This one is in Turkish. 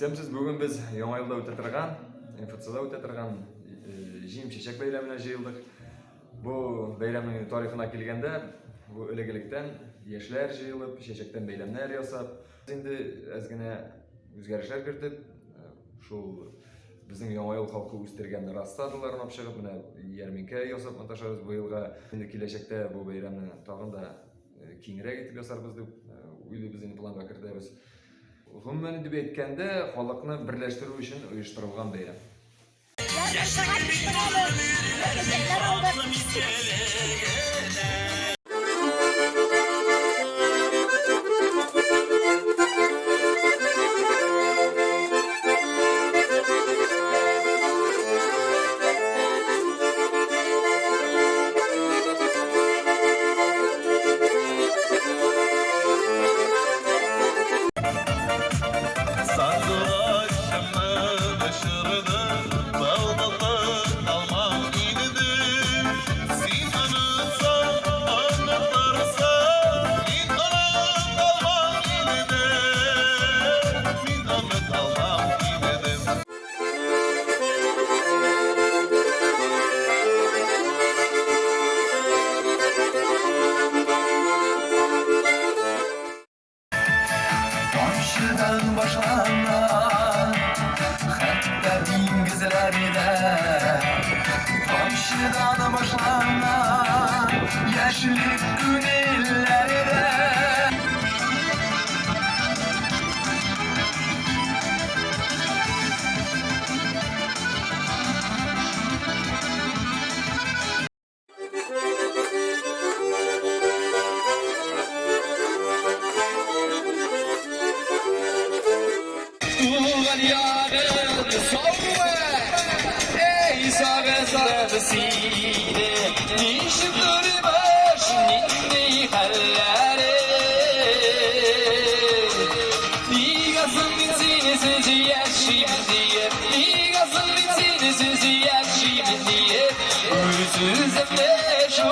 Istemsiz bugün biz Yeni yılda ötetirgan, Fıtsıda ötetirgan Jim Çiçek Beyramına jıyıldık. Bu beyramın tarihine kelgende, bu ölegelikten yeşler jıyılıp, çiçekten beyramlar yasap. Şimdi ezgine özgärişler kiritip, şu bizim Yeni yıl halkı üstürgen rastladılar, napşıgıp, yerminke yasap montaşarız bu yılga. Şimdi kileşekte bu beyramını tağın da kengire gitip yasarбыз dep, uylu bizim planga kiritebиz. Gümeni dip etkende halkını birleştirүү üçün uyuşturulgan beyram. Komşudan başlanan hatta dingizlerde, komşudan başlanan yaşlık günellerde. Üzümde şu